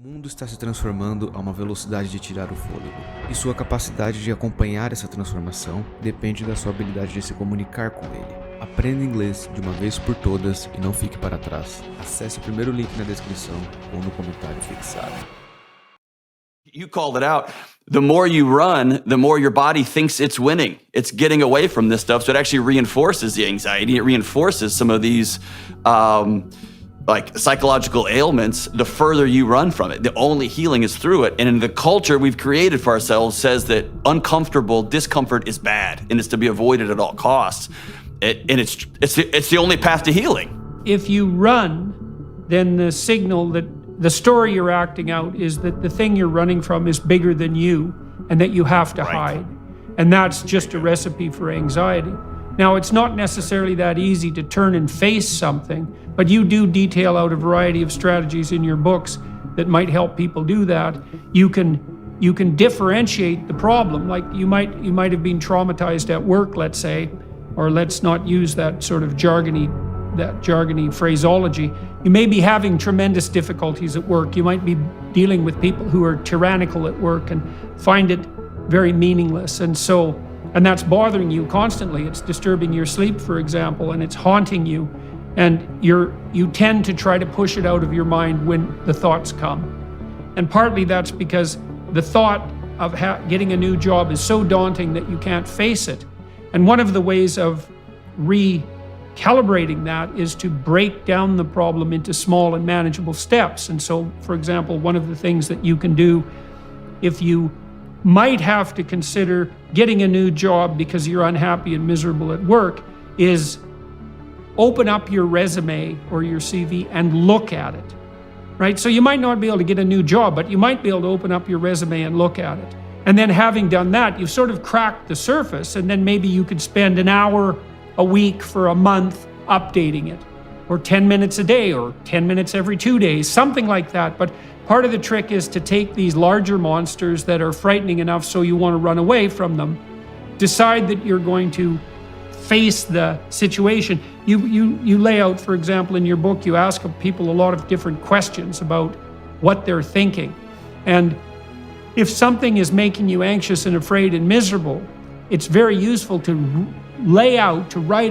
O mundo está se transformando a uma velocidade de tirar o fôlego, e sua capacidade de acompanhar essa transformação depende da sua habilidade de se comunicar com ele. Aprenda inglês de uma vez por todas e não fique para trás. Acesse o primeiro link na descrição ou no comentário fixado. You called it out. The more you run, the more your body thinks it's winning. It's getting away from this stuff, so it actually reinforces the anxiety. It reinforces some of these like psychological ailments the further you run from it. The only healing is through it. And in the culture we've created for ourselves says that uncomfortable discomfort is bad and it's to be avoided at all costs. And it's the only path to healing. If you run, then the signal that the story you're acting out is that the thing you're running from is bigger than you and that you have to hide. And that's just a recipe for anxiety. Now, it's not necessarily that easy to turn and face something, but you do detail out a variety of strategies in your books that might help people do that. You can differentiate the problem. Like you might have been traumatized at work, let's say, or let's not use that sort of jargony phraseology. You may be having tremendous difficulties at work. You might be dealing with people who are tyrannical at work and find it very meaningless. And that's bothering you constantly. It's disturbing your sleep, for example, and it's haunting you. And you tend to try to push it out of your mind when the thoughts come. And partly that's because the thought of getting a new job is so daunting that you can't face it. And one of the ways of recalibrating that is to break down the problem into small and manageable steps. And so, for example, one of the things that you can do if you might have to consider getting a new job because you're unhappy and miserable at work is open up your resume or your CV and look at it, right? So you might not be able to get a new job, but you might be able to open up your resume and look at it. And then having done that, you've sort of cracked the surface, and then maybe you could spend an hour a week for a month updating it, or 10 minutes a day, or 10 minutes every 2 days, something like that. But part of the trick is to take these larger monsters that are frightening enough so you want to run away from them, decide that you're going to face the situation. You lay out, for example, in your book, you ask people a lot of different questions about what they're thinking. And if something is making you anxious and afraid and miserable, it's very useful to write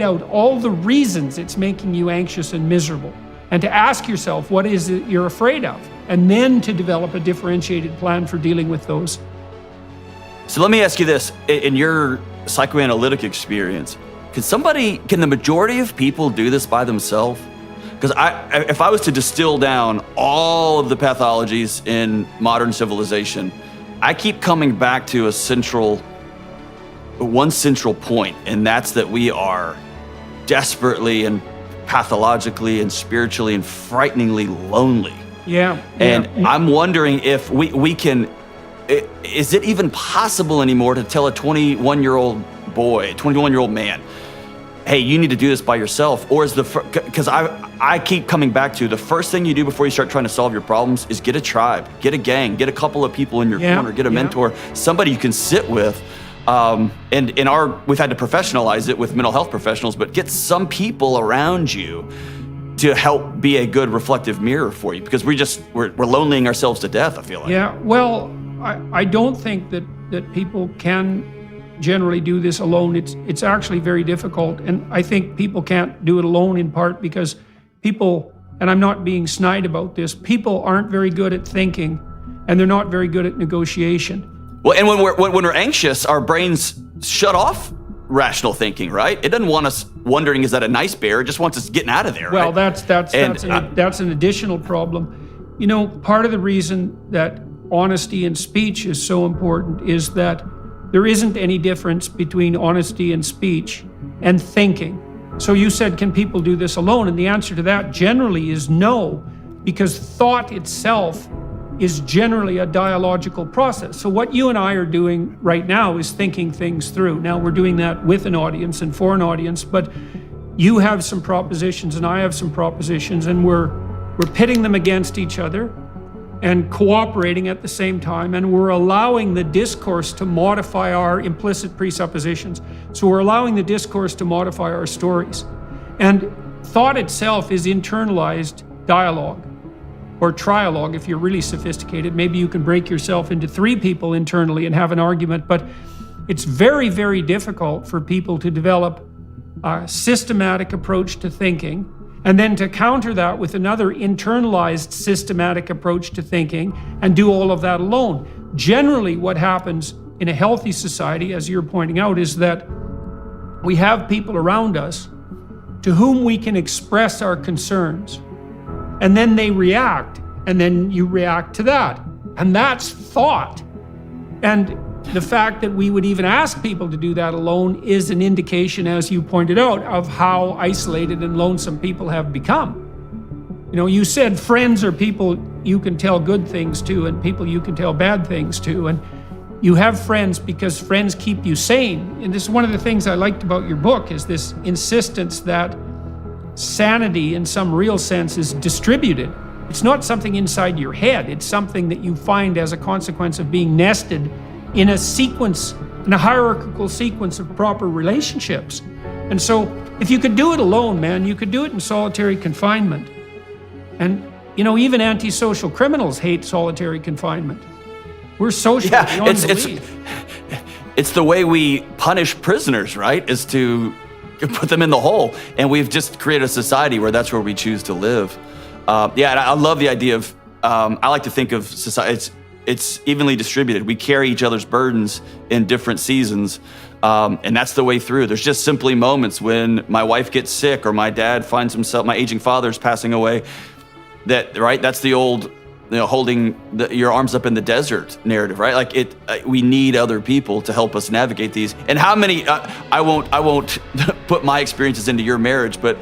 out all the reasons it's making you anxious and miserable, and to ask yourself, what is it you're afraid of? And then to develop a differentiated plan for dealing with those. So let me ask you this, in your psychoanalytic experience, can the majority of people do this by themselves? Because if I was to distill down all of the pathologies in modern civilization, I keep coming back to one central point, and that's that we are desperately and pathologically and spiritually and frighteningly lonely. Yeah. And I'm wondering if we can, is it even possible anymore to tell a 21-year-old boy, 21-year-old man, hey, you need to do this by yourself? Or is because I keep coming back to the first thing you do before you start trying to solve your problems is get a tribe, get a gang, get a couple of people in your corner, get a mentor, somebody you can sit with. And we've had to professionalize it with mental health professionals, but get some people around you to help be a good reflective mirror for you, because we're lonelying ourselves to death, I feel like. Yeah, well, I don't think that people can generally do this alone. It's actually very difficult, and I think people can't do it alone in part because people, and I'm not being snide about this, people aren't very good at thinking, and they're not very good at negotiation. Well, and when we're anxious, our brains shut off rational thinking, right? It doesn't want us wondering, is that a nice bear? It just wants us getting out of there. Well, right? that's an additional problem. You know, part of the reason that honesty in speech is so important is that there isn't any difference between honesty in speech and thinking. So you said, can people do this alone? And the answer to that generally is no, because thought itself is generally a dialogical process. So what you and I are doing right now is thinking things through. Now we're doing that with an audience and for an audience, but you have some propositions and I have some propositions, and we're pitting them against each other and cooperating at the same time, and we're allowing the discourse to modify our implicit presuppositions. So we're allowing the discourse to modify our stories. And thought itself is internalized dialogue. or trialogue if you're really sophisticated. Maybe you can break yourself into 3 people internally and have an argument, but it's very, very difficult for people to develop a systematic approach to thinking, and then to counter that with another internalized systematic approach to thinking and do all of that alone. Generally, what happens in a healthy society, as you're pointing out, is that we have people around us to whom we can express our concerns, and then they react, and then you react to that. And that's thought. And the fact that we would even ask people to do that alone is an indication, as you pointed out, of how isolated and lonesome people have become. You know, you said friends are people you can tell good things to and people you can tell bad things to. And you have friends because friends keep you sane. And this is one of the things I liked about your book, is this insistence that sanity in some real sense is distributed. It's not something inside your head. It's something that you find as a consequence of being nested in a sequence, in a hierarchical sequence of proper relationships. And so if you could do it alone, man, you could do it in solitary confinement. And, you know, even antisocial criminals hate solitary confinement. We're social beyond belief. It's the way we punish prisoners, right? Is to put them in the hole. And we've just created a society where that's where we choose to live. Yeah, and I love the idea of, I like to think of society, it's evenly distributed. We carry each other's burdens in different seasons, and that's the way through. There's just simply moments when my wife gets sick or my dad finds himself, my aging father's passing away, that's the old, you know, holding your arms up in the desert narrative, right? Like we need other people to help us navigate these. And how many, I won't put my experiences into your marriage, but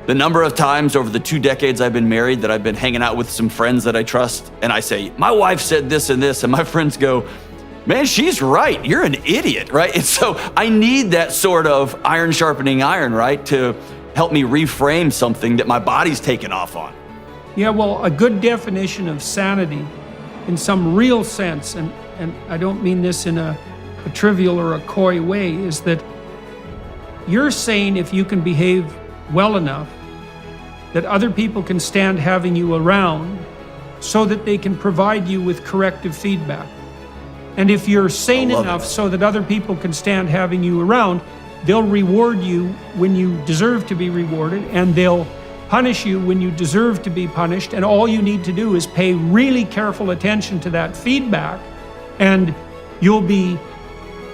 the number of times over the 2 decades I've been married that I've been hanging out with some friends that I trust, and I say, my wife said this and this, and my friends go, man, she's right, you're an idiot, right? And so I need that sort of iron sharpening iron, right, to help me reframe something that my body's taken off on. Yeah, well, a good definition of sanity in some real sense, and I don't mean this in a trivial or a coy way, is that you're saying if you can behave well enough that other people can stand having you around so that they can provide you with corrective feedback. And if you're sane enough so that other people can stand having you around, they'll reward you when you deserve to be rewarded, and they'll punish you when you deserve to be punished. And all you need to do is pay really careful attention to that feedback, and you'll be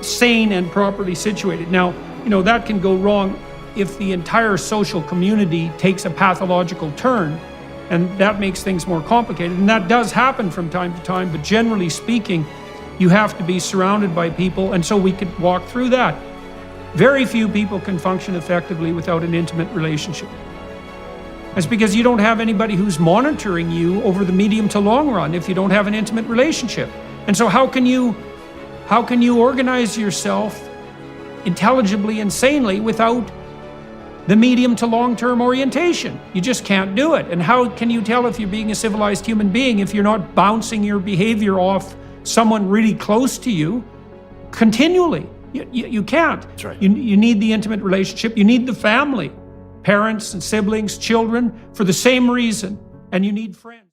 sane and properly situated. Now, you know, that can go wrong if the entire social community takes a pathological turn, and that makes things more complicated. And that does happen from time to time, but generally speaking, you have to be surrounded by people, and so we could walk through that. Very few people can function effectively without an intimate relationship. That's because you don't have anybody who's monitoring you over the medium to long run if you don't have an intimate relationship. And so how can you organize yourself intelligibly and sanely without the medium to long-term orientation? You just can't do it. And how can you tell if you're being a civilized human being if you're not bouncing your behavior off someone really close to you continually? You can't. That's right. You need the intimate relationship. You need the family, parents and siblings, children, for the same reason. And you need friends.